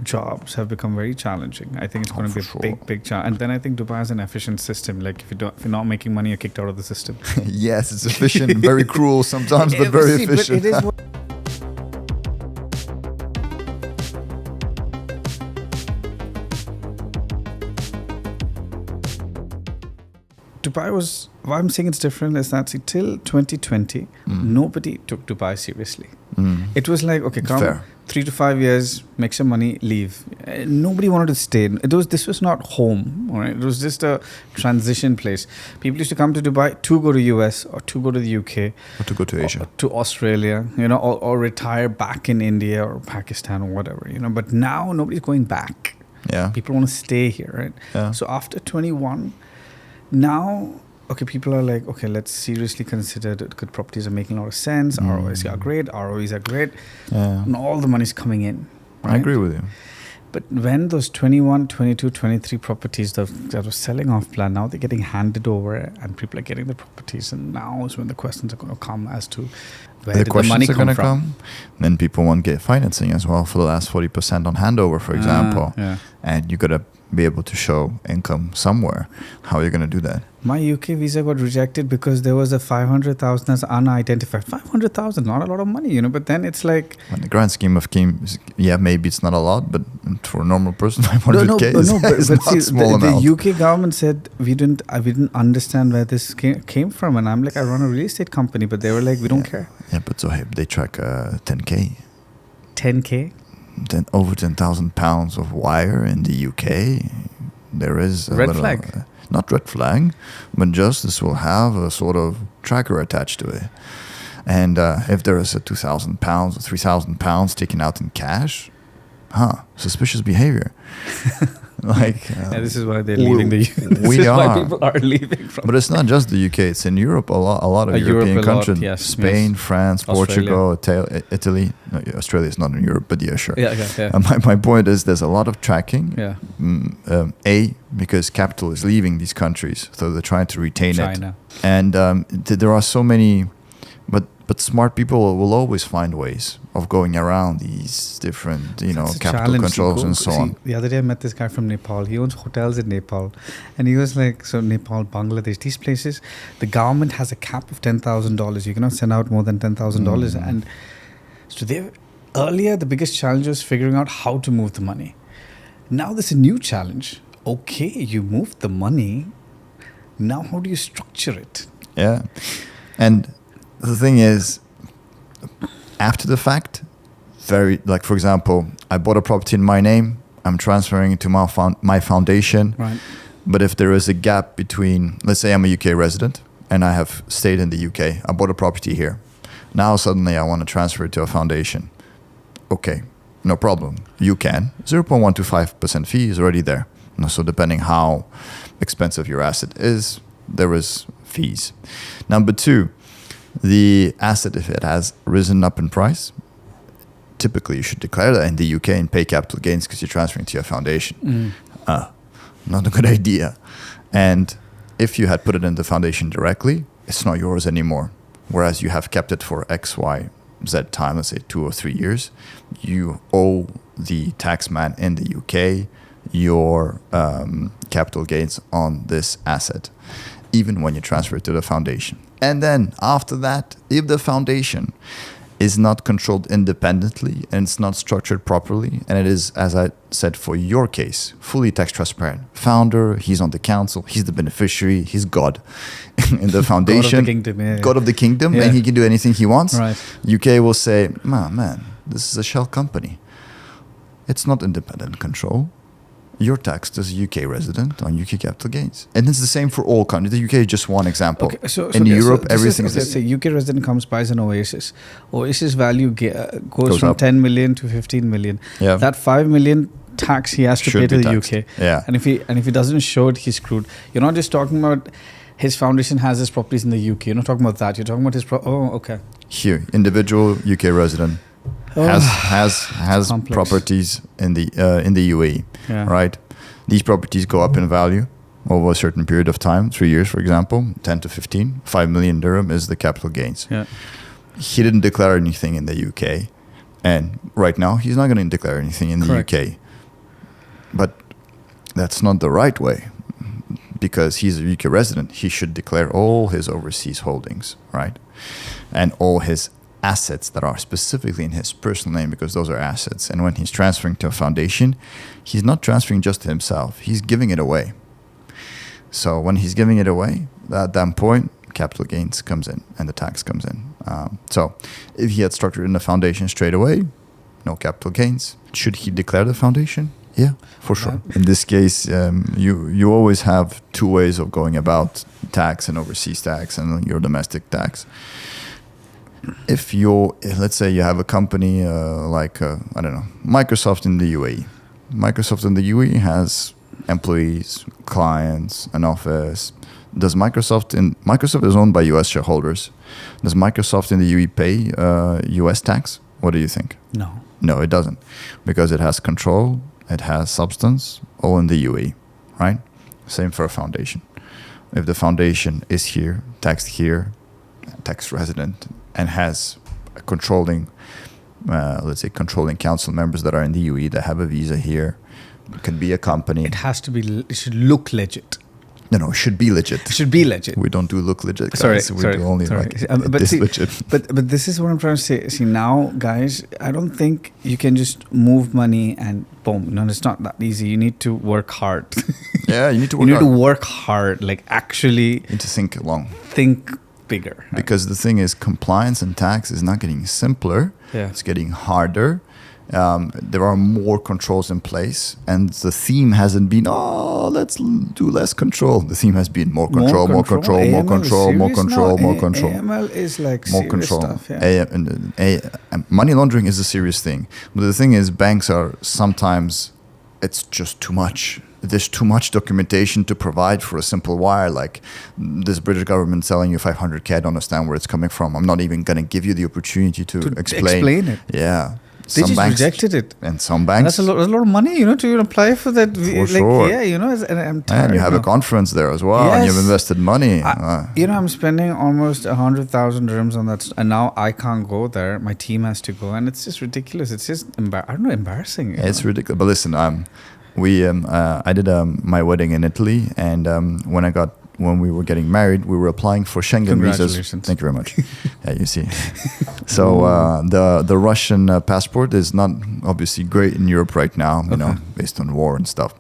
jobs have become very challenging. I think it's going to be a big challenge. And then I think Dubai has an efficient system. Like if you're not making money, you're kicked out of the system. Yes, it's efficient, very cruel sometimes, but very efficient. But it is Dubai was, why I'm saying it's different is that, see, till 2020, nobody took Dubai seriously. It was like, okay, come 3 to 5 years, make some money, leave. Nobody wanted to stay. This was not home, all right? It was just a transition place. People used to come to Dubai to go to US or to go to the UK. Or to go to Asia. Or to Australia, or retire back in India or Pakistan or whatever, But now nobody's going back. Yeah. People want to stay here, right? Yeah. So after 21... Now, okay, people are like, okay, let's seriously consider that good properties are making a lot of sense. ROIs are great. ROEs are great. Yeah. And all the money's coming in. Right? I agree with you. But when those 21, 22, 23 properties that were selling off plan, now they're getting handed over and people are getting the properties. And now is when the questions are going to come as to where did the money come from. Then people won't get financing as well for the last 40% on handover, for example. Yeah. And you got to be able to show income somewhere. How are you going to do that? My UK visa got rejected because there was a 500,000 as unidentified. 500,000, not a lot of money, but then it's like... In the grand scheme of things, yeah, maybe it's not a lot, but for a normal person, 500K is not a small amount. The UK government said, we didn't understand where this came from. And I'm like, I run a real estate company, but they were like, we don't care. Yeah, but Zohaib, they track 10K. 10K? Then over £10,000 of wire in the UK. There is a red flag. Not red flag, but justice will have a sort of tracker attached to it. And if there is a £2,000 or £3,000 taken out in cash, suspicious behavior. This is why they're leaving the UK. This is why people are leaving from. But it's not just the UK. It's in Europe. A lot of European countries. Yes, Spain, France, Portugal, Italy. No, Australia is not in Europe, but yeah, sure. Yeah. My point is there's a lot of tracking. Yeah. Because capital is leaving these countries, so they're trying to retain China. it. And there are so many... But smart people will always find ways of going around these different, capital controls and so on. The other day I met this guy from Nepal. He owns hotels in Nepal. And he was like, so Nepal, Bangladesh, these places, the government has a cap of $10,000. You cannot send out more than $10,000. And so earlier, the biggest challenge was figuring out how to move the money. Now there's a new challenge. Okay, you moved the money. Now how do you structure it? Yeah. And... the thing is, after the fact, for example, I bought a property in my name, I'm transferring it to my foundation. Right. But if there is a gap between, let's say I'm a UK resident and I have stayed in the UK, I bought a property here. Now suddenly I want to transfer it to a foundation. Okay, no problem. You can. 0.125% fee is already there. So depending how expensive your asset is, there is fees. Number two, the asset, if it has risen up in price, typically you should declare that in the UK and pay capital gains because you're transferring to your foundation. Not a good idea. And if you had put it in the foundation directly, it's not yours anymore. Whereas you have kept it for X, Y, Z time, let's say 2 or 3 years, you owe the taxman in the UK your capital gains on this asset, even when you transfer it to the foundation. And then after that, if the foundation is not controlled independently and it's not structured properly, and it is, as I said, for your case, fully tax transparent. Founder, he's on the council, he's the beneficiary, he's God in the foundation. God of the kingdom, yeah. God of the kingdom, and he can do anything he wants. Right. UK will say, man, this is a shell company. It's not independent control. You're taxed as a UK resident on UK capital gains. And it's the same for all countries. The UK is just one example. In Europe, everything is the same. Say UK resident comes, buys an Oasis. Oasis value goes from up. 10 million to 15 million. Yeah. That 5 million tax he has to pay to the UK. Yeah. And if he doesn't show it, he's screwed. You're not just talking about his foundation has his properties in the UK. You're not talking about that. You're talking about his... okay. Here, individual UK resident. Has properties in the UAE, right? These properties go up in value over a certain period of time, 3 years, for example, 10 to 15. 5 million dirham is the capital gains. Yeah. He didn't declare anything in the UK, and right now he's not going to declare anything in the UK. But that's not the right way, because he's a UK resident. He should declare all his overseas holdings, right? And all his assets that are specifically in his personal name, because those are assets. And when he's transferring to a foundation, he's not transferring just to himself. He's giving it away. So when he's giving it away, at that point, capital gains comes in and the tax comes in. So if he had structured in the foundation straight away, no capital gains. Should he declare the foundation? Yeah, for sure. In this case, you always have two ways of going about tax and overseas tax and your domestic tax. If let's say you have a company like, I don't know, Microsoft in the UAE. Microsoft in the UAE has employees, clients, an office. Microsoft is owned by US shareholders. Does Microsoft in the UAE pay US tax? What do you think? No, it doesn't, because it has control, it has substance, all in the UAE, right? Same for a foundation. If the foundation is here, taxed here, tax resident, and has a controlling, let's say, controlling council members that are in the UAE that have a visa here, it can be a company. It should look legit. No, it should be legit. It should be legit. We don't do look legit, guys. We do only like legit. But this is what I'm trying to say. See, now, guys, I don't think you can just move money and boom. No, it's not that easy. You need to work hard. Yeah, you need to work hard. You need to work hard. Like, actually... You need to think long. Think bigger. Right? Because the thing is, compliance and tax is not getting simpler. Yeah. It's getting harder. There are more controls in place, and the theme hasn't been, let's do less control. The theme has been more control. AML is like more serious control. Stuff. Yeah. Money laundering is a serious thing. But the thing is, banks are sometimes, it's just too much. There's too much documentation to provide for a simple wire. Like this British government selling you 500K, I don't understand where it's coming from. I'm not even going to give you the opportunity to explain it. Yeah. They just rejected it. And some banks... And that's a lot of money, to apply for that. For sure. Yeah, and I'm tired. And you have a conference there as well, and you've invested money. I'm spending almost 100,000 dirhams on that, and now I can't go there. My team has to go, and it's just ridiculous. It's just, embarrassing. It's ridiculous. But listen, I did my wedding in Italy, and when we were getting married, we were applying for Schengen visas. Thank you very much. Yeah, you see. So the Russian passport is not obviously great in Europe right now, based on war and stuff.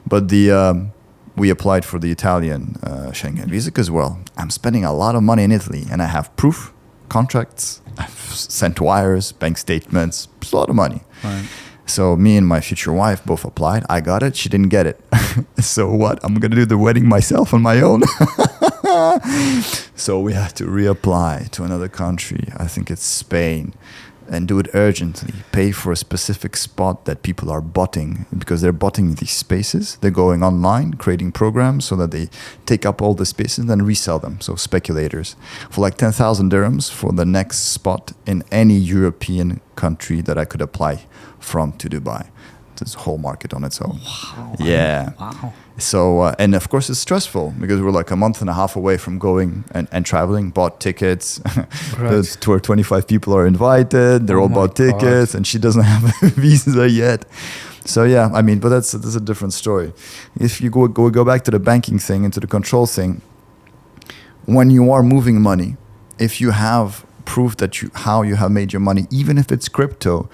But we applied for the Italian Schengen visa because, I'm spending a lot of money in Italy, and I have proof, contracts, I've sent wires, bank statements. It's a lot of money. Right. So me and my future wife both applied. I got it. She didn't get it. So what? I'm going to do the wedding myself on my own. So we have to reapply to another country. I think it's Spain. And do it urgently. Pay for a specific spot that people are botting, because they're botting these spaces. They're going online, creating programs so that they take up all the spaces and then resell them. So speculators. For like 10,000 dirhams for the next spot in any European country that I could apply from to Dubai. This whole market on its own. Wow. Yeah. Wow. So, and of course it's stressful because we're like a month and a half away from going and traveling, bought tickets. Right. 25 people are invited. They're all bought tickets, and she doesn't have a visa yet. So yeah, but that's a different story. If you go back to the banking thing and to the control thing, when you are moving money, if you have proof that how you have made your money, even if it's crypto.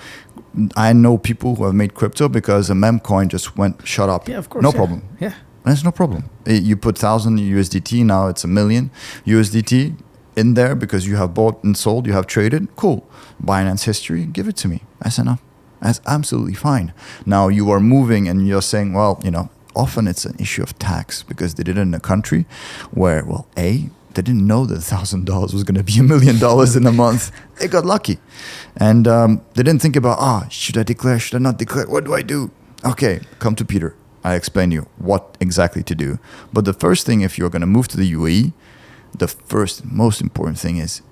I know people who have made crypto because a meme coin just shut up. Yeah, of course. No problem. Yeah. There's no problem. You put 1,000 USDT, now it's 1 million USDT in there because you have bought and sold, you have traded. Cool. Binance history, give it to me. That's enough. That's absolutely fine. Now you are moving and you're saying, often it's an issue of tax because they did it in a country where, they didn't know that $1,000 was going to be $1 million in a month. They got lucky. And they didn't think about, should I declare? Should I not declare? What do I do? Okay, come to Peter. I explain you what exactly to do. But the first thing, if you're going to move to the UAE, the first most important thing is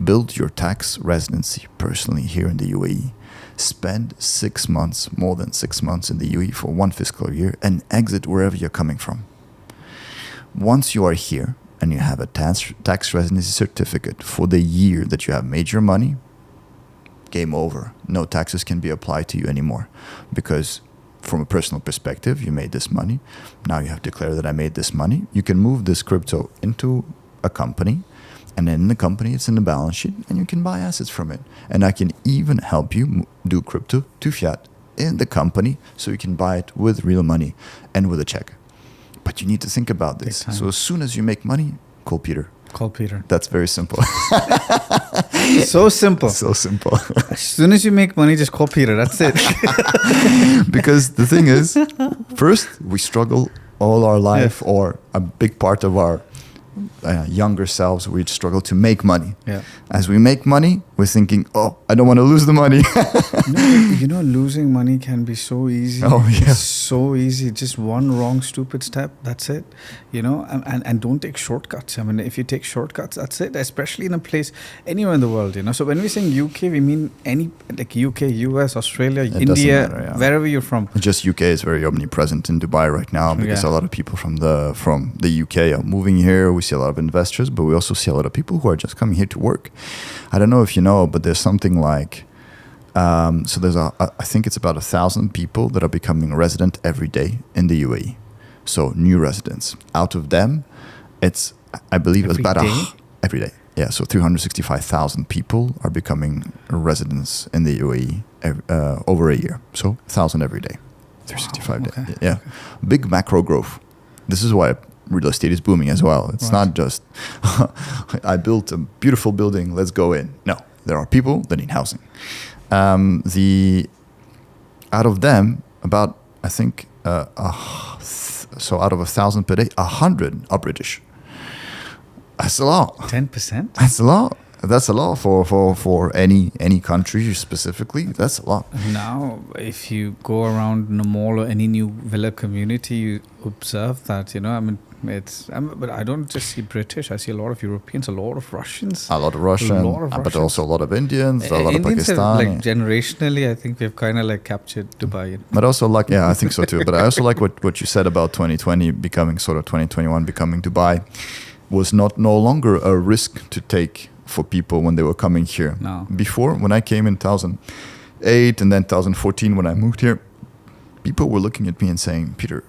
build your tax residency personally here in the UAE. Spend 6 months, more than 6 months in the UAE for 1 fiscal year and exit wherever you're coming from. Once you are here, and you have a tax residency certificate for the year that you have made your money, game over. No taxes can be applied to you anymore because from a personal perspective, you made this money. Now you have to declare that I made this money. You can move this crypto into a company, and then in the company, it's in the balance sheet, and you can buy assets from it. And I can even help you do crypto to fiat in the company, so you can buy it with real money and with a check. But you need to think about this. So as soon as you make money, call Peter. Call Peter. That's very simple. So simple. So simple. As soon as you make money, just call Peter. That's it. Because the thing is, first, we struggle all our life, or a big part of our younger selves, we struggle to make money. Yeah. As we make money, we're thinking, oh, I don't want to lose the money. No, losing money can be so easy. Oh, yeah. It's so easy. Just one wrong, stupid step. That's it. And don't take shortcuts. I mean, if you take shortcuts, that's it. Especially in a place, anywhere in the world, So when we say UK, we mean any, like UK, US, Australia, India, matter, wherever you're from. Just UK is very omnipresent in Dubai right now, because a lot of people from the UK are moving here. We see a lot of investors, but we also see a lot of people who are just coming here to work. I don't know if you know, but there's something like, so there's I think it's about 1,000 people that are becoming resident every day in the UAE. So new residents. Out of them, I believe it's about every day. Yeah, so 365,000 people are becoming residents in the UAE over a year. So 1,000 every day, 365 days. Okay. Yeah, big macro growth. This is why real estate is booming as well. It's not just, I built a beautiful building, let's go in. No, there are people that need housing. Out of them, about, I think, so out of 1,000 per day, 100 are British. That's a lot. 10%? That's a lot. That's a lot for any country specifically. That's a lot. Now, if you go around in a mall or any new villa community, you observe that, but I don't just see British. I see a lot of Europeans, a lot of Russians. But also a lot of Indians, a lot of Pakistani. Generationally, I think we've kind of captured Dubai. But also I think so too. But I also like what you said about 2020 becoming sort of 2021 becoming Dubai was no longer a risk to take for people when they were coming here. No. Before, when I came in 2008 and then 2014 when I moved here, people were looking at me and saying, Peter,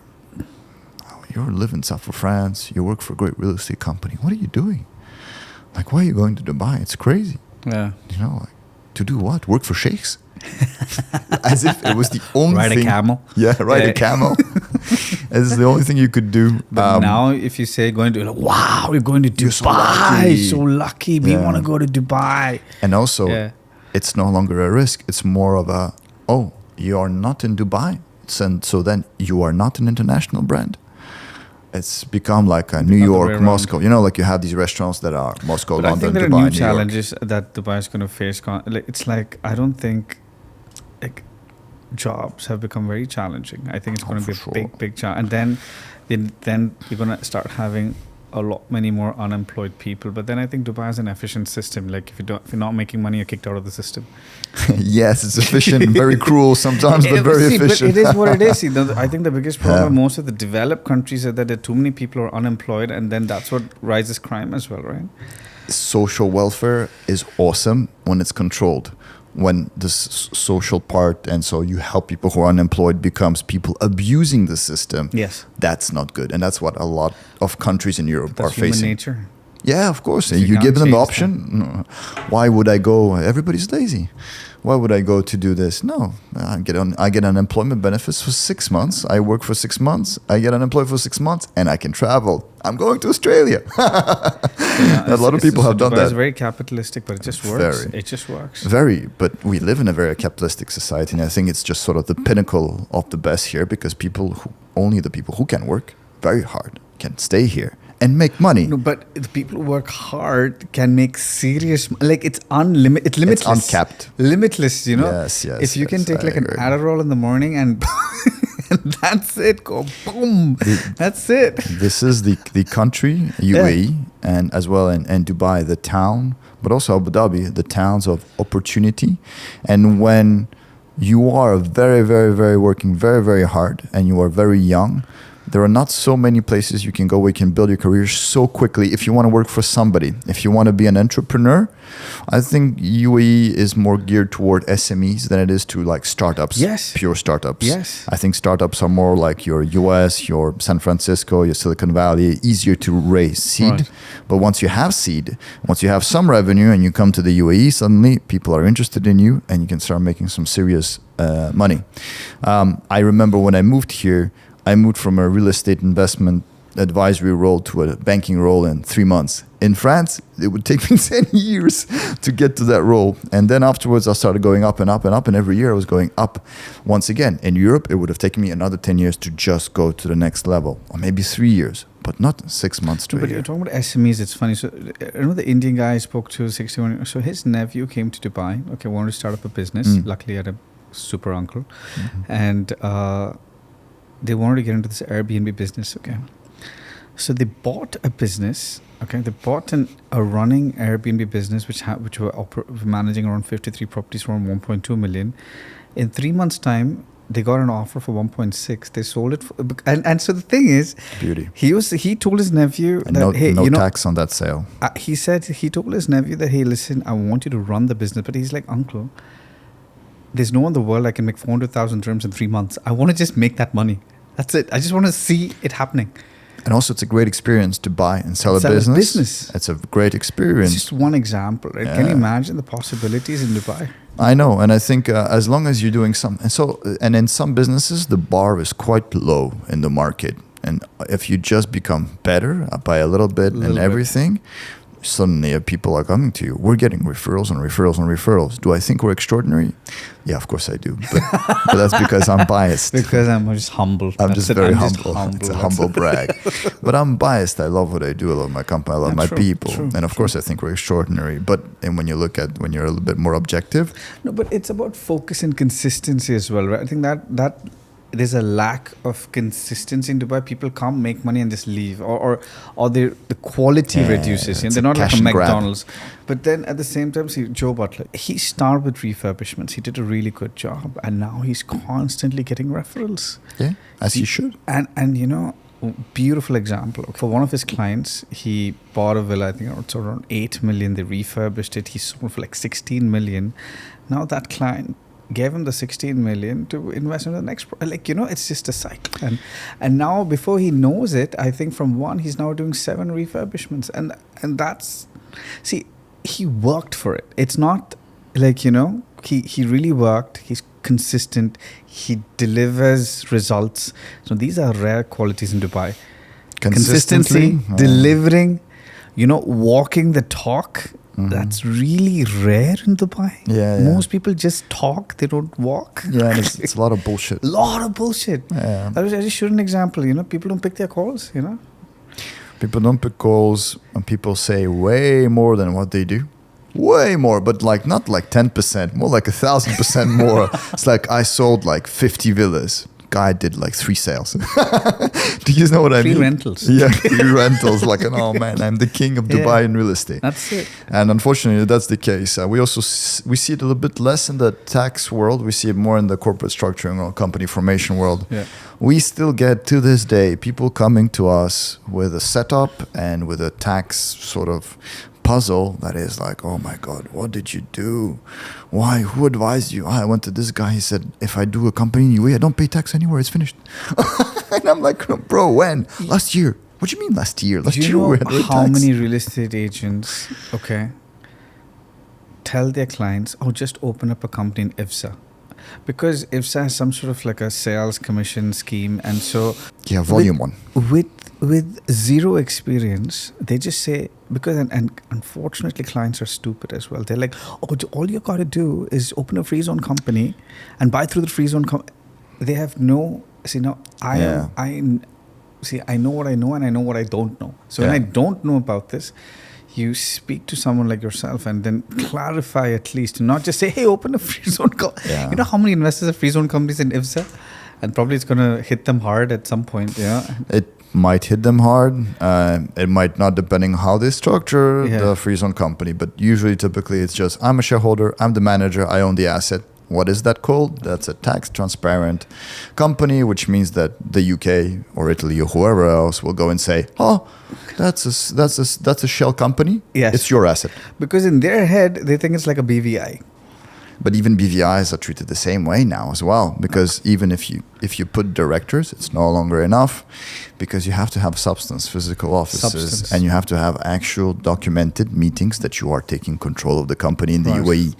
you live in south of France, you work for a great real estate company. What are you doing? Why are you going to Dubai? It's crazy. Yeah. To do what? Work for sheikhs? As if it was the only thing. Ride a camel. Yeah, ride a camel. It's the only thing you could do. But now if you say wow, you're going to Dubai. So lucky. We want to go to Dubai. And also, it's no longer a risk. It's more of a, you are not in Dubai. So then you are not an international brand. It's become like a New York, Moscow. You have these restaurants that are Moscow, but London, Dubai, Dubai, new New challenges York. that Dubai is going to face. I don't think jobs have become very challenging. I think it's going to be a big challenge. And then you're going to start having many more unemployed people. But then I think Dubai is an efficient system. If you're not making money, you're kicked out of the system. Yes, it's efficient, very cruel sometimes, but very efficient. But it is what it is. I think the biggest problem most of the developed countries is that there are too many people who are unemployed, and then that's what rises crime as well, right? Social welfare is awesome when it's controlled. When the social part, and so you help people who are unemployed, becomes people abusing the system. Yes, that's not good, and that's what a lot of countries in Europe are facing. Human nature. Yeah, of course. You give them the option. Why would I go? Everybody's lazy. Why would I go to do this? No, I get unemployment benefits for 6 months. I work for 6 months. I get unemployed for 6 months, and I can travel. I'm going to Australia. A lot of people have done that. It's very capitalistic, but it just works. It just works. Very, but we live in a very capitalistic society, and I think it's just sort of the pinnacle of the best here, because only the people who can work very hard can stay here and make money. No, but the people who work hard can make serious. It's unlimited. It's limitless. It's uncapped. Limitless. Yes. If you can take an Adderall in the morning and that's it. Go boom. That's it. This is the country, UAE, and as well in Dubai, the town, but also Abu Dhabi, the towns of opportunity. And when you are very, very, very working very, very hard, and you are very young, There are not so many places you can go where you can build your career so quickly if you want to work for somebody. If you want to be an entrepreneur, I think UAE is more geared toward SMEs than it is to like startups, Yes. pure startups. Yes. I think startups are more like your US, your San Francisco, your Silicon Valley, easier to raise seed. Right. But once you have seed, once you have some revenue and you come to the UAE, suddenly people are interested in you and you can start making some serious money. I remember when I moved here, I moved from a real estate investment advisory role to a banking role in 3 months. In France, it would take me 10 years to get to that role. And then afterwards, I started going up and up and up. And every year I was going up once again. In Europe, it would have taken me another 10 years to just go to the next level, or maybe 3 years, but not 6 months to a But year. you're talking about SMEs, it's funny. So, remember the Indian guy I spoke to, 61. So, his nephew came to Dubai, wanted to start up a business. Luckily, he had a super uncle. And they wanted to get into this Airbnb business, So, they bought a business, They bought a running Airbnb business, which were managing around 53 properties for around 1.2 million. In 3 months' time, they got an offer for 1.6. They sold it, and so the thing is, Beauty. He told his nephew And that no tax on that sale. He told his nephew that, hey, listen, I want you to run the business, but he's like, uncle, there's no one in the world I can make 400,000 dirhams in 3 months. I want to just make that money. That's it. I just want to see it happening. And also, it's a great experience to buy and sell a business. It's a great experience. It's just one example, right? Yeah. Can you imagine the possibilities in Dubai? I know, and I think as long as you're doing and in some businesses, the bar is quite low in the market. And if you just become better by a little bit and everything, suddenly people are coming to you. We're getting referrals and referrals and referrals. Do I think we're extraordinary? Yeah, of course I do. But that's because I'm biased. Because I'm just humble. I'm just very humble. It's a humble brag. But I'm biased. I love what I do. I love my company. I love my people. And of course, I think we're extraordinary. And when you're a little bit more objective. No, but it's about focus and consistency as well, right? I think that there's a lack of consistency in Dubai. People can't make money and just leave, or the quality reduces. They're not like a McDonald's. But then at the same time, see Joe Butler, he started with refurbishments. He did a really good job, and now he's constantly getting referrals. Yeah, as he should. And beautiful example. For one of his clients, he bought a villa. I think it's around 8 million. They refurbished it. He sold for like 16 million. Now that client gave him the 16 million to invest in the next it's just a cycle, and now before he knows it, I think from one he's now doing 7 refurbishments, and that's, see, he worked for it. It's not like he really worked. He's consistent. He delivers results. So these are rare qualities in Dubai. Consistency, delivering, walking the talk. That's really rare in Dubai. Yeah. Most people just talk, they don't walk. Yeah, and it's a lot of bullshit. Yeah. I just showed an example, people don't pick their calls, People don't pick calls, and people say way more than what they do. Way more, but not like 10%, more like 1,000% more. It's like I sold like 50 villas. Guy did like 3 sales. Do you know what I mean? 3 rentals. Yeah, 3 rentals. Like, oh man, I'm the king of Dubai in real estate. That's it. And unfortunately, that's the case. We see it a little bit less in the tax world. We see it more in the corporate structuring or company formation world. Yeah. We still get, to this day, people coming to us with a setup and with a tax sort of puzzle that is like, oh my God, what did you do? Why? Who advised you? I went to this guy. He said, if I do a company in UAE, I don't pay tax anywhere. It's finished. And I'm like, bro, when? Last year. What do you mean last year? Last year we had no how tax. many real estate agents, tell their clients, just open up a company in IFSA. Because IFSA has some sort of like a sales commission scheme. And so... Yeah, volume 1. With zero experience, they just say, because and unfortunately clients are stupid as well. They're like, all you got to do is open a Freezone company and buy through the Freezone company. They have no, I know what I know and I know what I don't know. So when I don't know about this, you speak to someone like yourself and then clarify at least, not just say, hey, open a Freezone company. Yeah. You know how many investors have Freezone companies in IFSA? And probably it's going to hit them hard at some point, It might hit them hard. It might not, depending how they structure the Freezone company. But usually, typically, it's just, I'm a shareholder, I'm the manager, I own the asset. What is that called? That's a tax transparent company, which means that the UK or Italy or whoever else will go and say, oh, that's a shell company. Yes. It's your asset. Because in their head, they think it's like a BVI. But even BVIs are treated the same way now as well, because even if you put directors, it's no longer enough, because you have to have substance, physical offices, and you have to have actual documented meetings that you are taking control of the company in the UAE.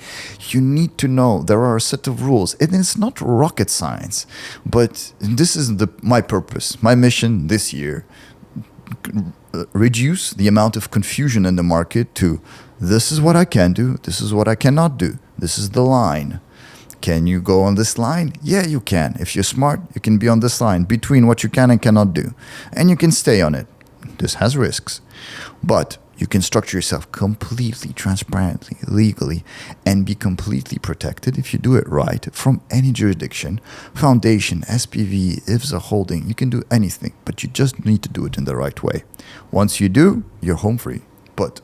You need to know there are a set of rules, and it's not rocket science, but this is my purpose, my mission this year. Reduce the amount of confusion in the market to this is what I can do, this is what I cannot do, this is the line. Can you go on this line? Yeah, you can. If you're smart, you can be on this line between what you can and cannot do, and you can stay on it. This has risks, but you can structure yourself completely transparently, legally, and be completely protected if you do it right from any jurisdiction, foundation, SPV, IFSA holding. You can do anything, but you just need to do it in the right way. Once you do, you're home free. But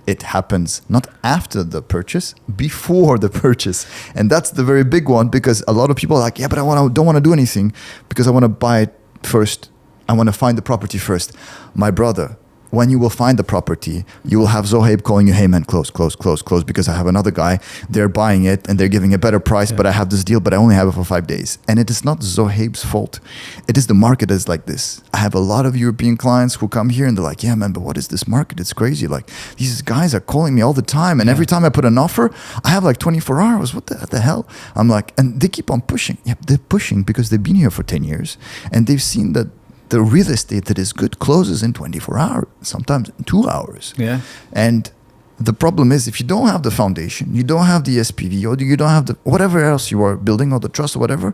it happens not after the purchase, before the purchase. And that's the very big one, because a lot of people are like, yeah, but don't want to do anything because I want to buy it first. I want to find the property first. My brother, when you will find the property, you will have Zohaib calling you, hey man, close, because I have another guy, they're buying it and they're giving a better price, but I have this deal, but I only have it for 5 days. And it is not Zohaib's fault. It is the market is like this. I have a lot of European clients who come here and they're like, yeah man, but what is this market? It's crazy. Like, these guys are calling me all the time, and every time I put an offer, I have like 24 hours. What the hell? I'm like, and they keep on pushing. Yeah, they're pushing because they've been here for 10 years and they've seen that the real estate that is good closes in 24 hours, sometimes in 2 hours. Yeah. And the problem is, if you don't have the foundation, you don't have the SPV, or you don't have the whatever else you are building, or the trust or whatever,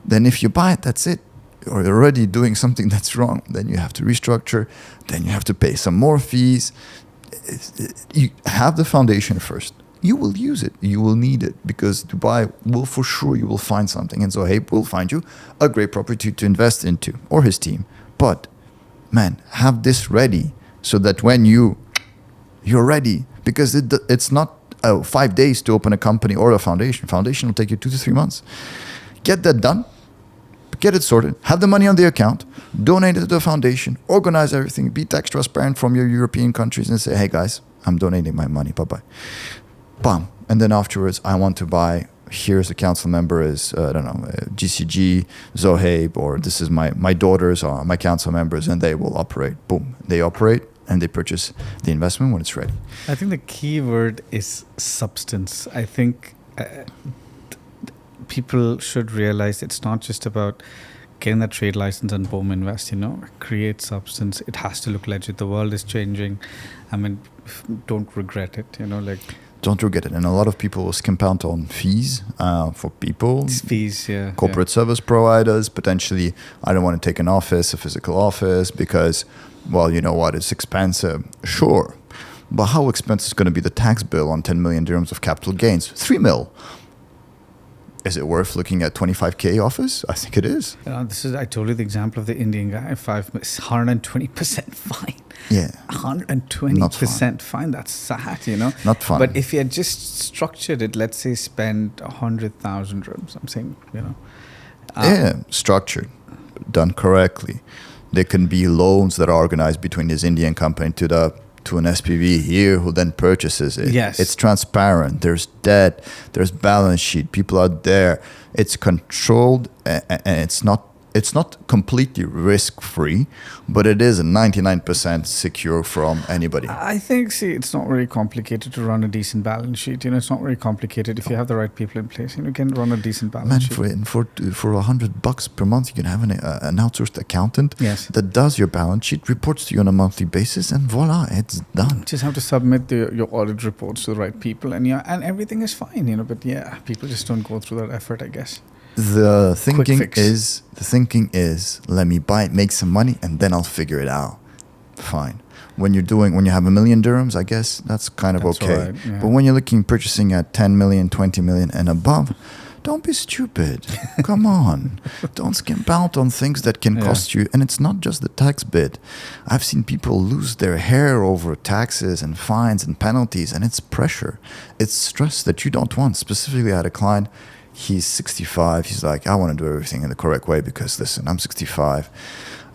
then if you buy it, that's it. Or you're already doing something that's wrong. Then you have to restructure. Then you have to pay some more fees. You have the foundation first. You will use it. You will need it, because Dubai will, for sure, you will find something. And Zohaib will find you a great property to invest into, or his team. But, man, have this ready so that when you're ready, because it's not 5 days to open a company or a foundation. Foundation will take you 2 to 3 months. Get that done. Get it sorted. Have the money on the account. Donate it to the foundation. Organize everything. Be tax transparent from your European countries and say, hey, guys, I'm donating my money. Bye-bye. Bam. And then afterwards, I want to buy, here's a council member is, GCG, Zohaib, or this is my daughters are my council members, and they will operate. Boom. They operate and they purchase the investment when it's ready. I think the key word is substance. I think people should realize it's not just about getting that trade license and boom, invest, create substance. It has to look legit. The world is changing. I mean, don't regret it, Don't regret it. And a lot of people will skimp out on fees for people. Fees, yeah. Corporate service providers, potentially, I don't want to take an office, a physical office, because, well, you know what, it's expensive. Sure. But how expensive is going to be the tax bill on 10 million dirhams of capital gains? 3 mil. Is it worth looking at 25K office? I think it is. I told you the example of the Indian guy, 120% fine. Yeah. 120% fine. That's sad, Not fun. But if you had just structured it, let's say spend 100,000 dirhams, I'm saying, structured, done correctly. There can be loans that are organized between this Indian company to an SPV here who then purchases it. Yes. It's transparent. There's debt. There's balance sheet. People are there. It's controlled, and it's not completely risk-free, but it is 99% secure from anybody. I think, it's not very complicated to run a decent balance sheet. It's not very complicated if you have the right people in place. You can run a decent balance sheet. For $100 per month, you can have an outsourced accountant that does your balance sheet, reports to you on a monthly basis, and voila, it's done. You just have to submit your audit reports to the right people, and everything is fine. But people just don't go through that effort, I guess. The thinking is, let me buy it, make some money, and then I'll figure it out. Fine. When you have 1 million dirhams, I guess that's kind of okay. Right, yeah. But when you're purchasing at 10 million, 20 million and above, don't be stupid. Come on. Don't skimp out on things that can cost you. And it's not just the tax bit. I've seen people lose their hair over taxes and fines and penalties, and it's pressure. It's stress that you don't want. Specifically, I had a client. he's 65. He's like, I want to do everything in the correct way because, listen, I'm 65.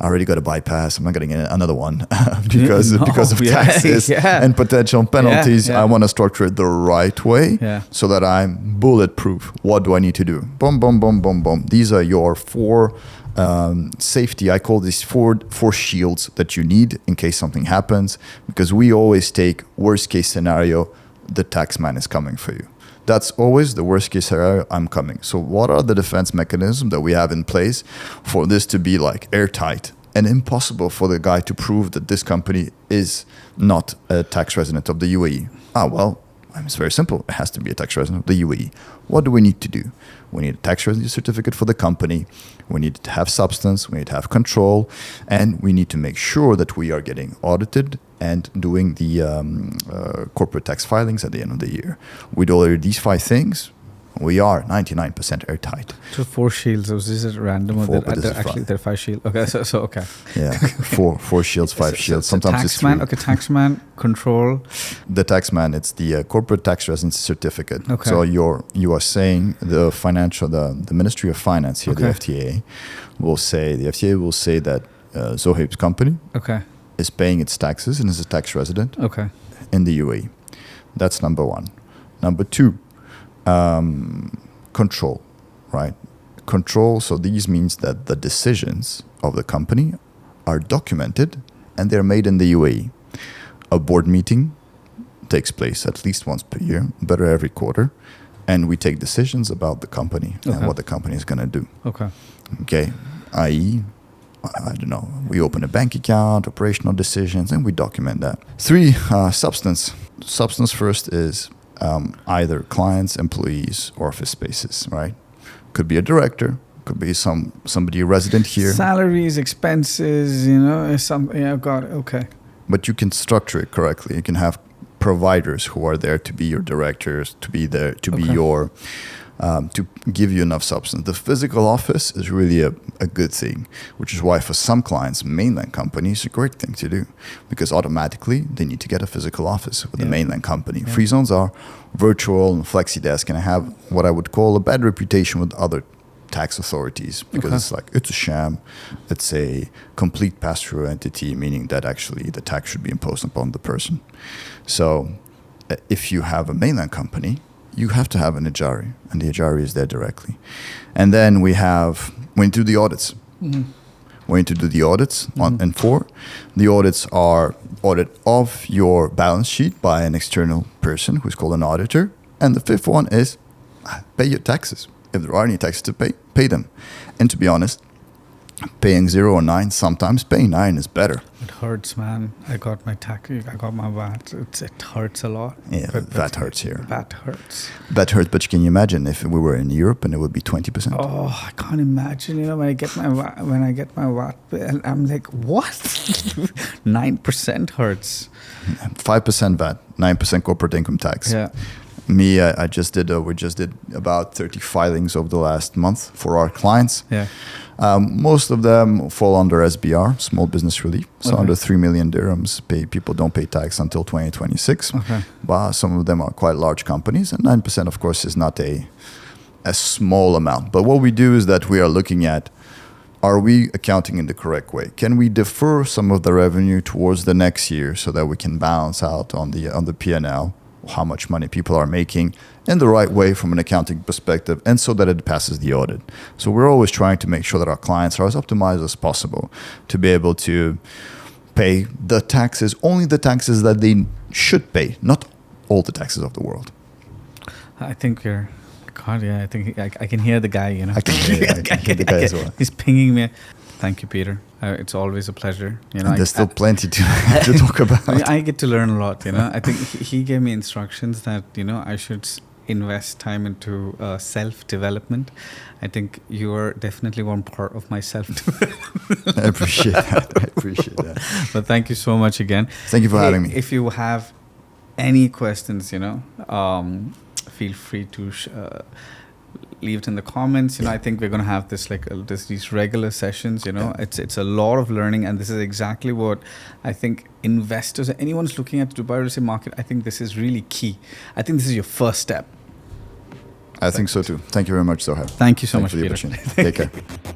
I already got a bypass. I'm not getting another one because of taxes and potential penalties. I want to structure it the right way so that I'm bulletproof. What do I need to do? Boom, boom, boom, boom, boom. These are your four safety. I call these four shields that you need in case something happens, because we always take worst case scenario. The tax man is coming for you. That's always the worst case scenario. I'm coming. So what are the defense mechanisms that we have in place for this to be like airtight and impossible for the guy to prove that this company is not a tax resident of the UAE? Well, it's very simple. It has to be a tax resident of the UAE. What do we need to do? We need a tax residency certificate for the company. We need to have substance. We need to have control. And we need to make sure that we are getting audited and doing the corporate tax filings at the end of the year. With all of these 5 things, we are 99% airtight. So 4 shields. Was this at random? Four, Actually, there are 5 shields. Okay, so okay. Yeah, four shields, 5 shields. Sometimes it's 3. Taxman, control. The taxman, it's the corporate tax residency certificate. Okay. So you are saying the Ministry of Finance here, the FTA, will say that Zohaib's company is paying its taxes and is a tax resident in the UAE. That's number 1. Number 2, control, right? Control. So these means that the decisions of the company are documented and they're made in the UAE. A board meeting takes place at least once per year, better every quarter, and we take decisions about the company and what the company is going to do. Okay. I.e., I don't know, we open a bank account, operational decisions, and we document that. 3, substance. Substance first is either clients, employees, or office spaces, right? Could be a director, could be somebody resident here. Salaries, expenses, got it, okay. But you can structure it correctly. You can have providers who are there to be your directors, to be there, to be your, to give you enough substance. The physical office is really a good thing, which is why for some clients, mainland companies, a great thing to do, because automatically they need to get a physical office with the mainland company. Freezones are virtual and flexi-desk, and I have what I would call a bad reputation with other tax authorities, because it's like, it's a sham. It's a complete pass-through entity, meaning that actually the tax should be imposed upon the person. So if you have a mainland company, you have to have an Ejari, and the Ejari is there directly. And then we do the audits. We need to do the audits and 4. The audits are audit of your balance sheet by an external person who's called an auditor. And the 5th one is pay your taxes. If there are any taxes to pay them. And to be honest, paying 0 or 9, sometimes paying 9 is better. It hurts, man. I got my VAT. It hurts a lot. Yeah, VAT hurts here. VAT hurts. That hurts, but can you imagine if we were in Europe and it would be 20%? Oh, I can't imagine. When I get my VAT bill, I'm like, what? 9% hurts. 5% VAT, 9% corporate income tax. Yeah. Me, we just did about 30 filings over the last month for our clients. Yeah. Most of them fall under SBR, small business relief. So under 3 million dirhams, people don't pay tax until 2026. But some of them are quite large companies, and 9%, of course, is not a small amount. But what we do is that we are looking at, are we accounting in the correct way? Can we defer some of the revenue towards the next year so that we can balance out on the P&L how much money people are making in the right way from an accounting perspective, and so that it passes the audit. So we're always trying to make sure that our clients are as optimized as possible to be able to pay the taxes, only the taxes that they should pay, not all the taxes of the world. I think you're... God, yeah, I think I can hear the guy, I can hear the guy as well. He's pinging me. Thank you, Peter. It's always a pleasure. There's still plenty to talk about. I get to learn a lot. I think he gave me instructions that I should invest time into self-development. I think you are definitely one part of my self-development. I appreciate that. But thank you so much again. Thank you for having me. If you have any questions, feel free to leave it in the comments. I think we're going to have this these regular sessions. It's a lot of learning, and this is exactly what I think investors, anyone who's looking at the Dubai real estate market, I think this is really key. I think this is your first step. I think so too. Thank you very much, Zohaib. Thank you so Thanks much, for the Peter. opportunity. Take care.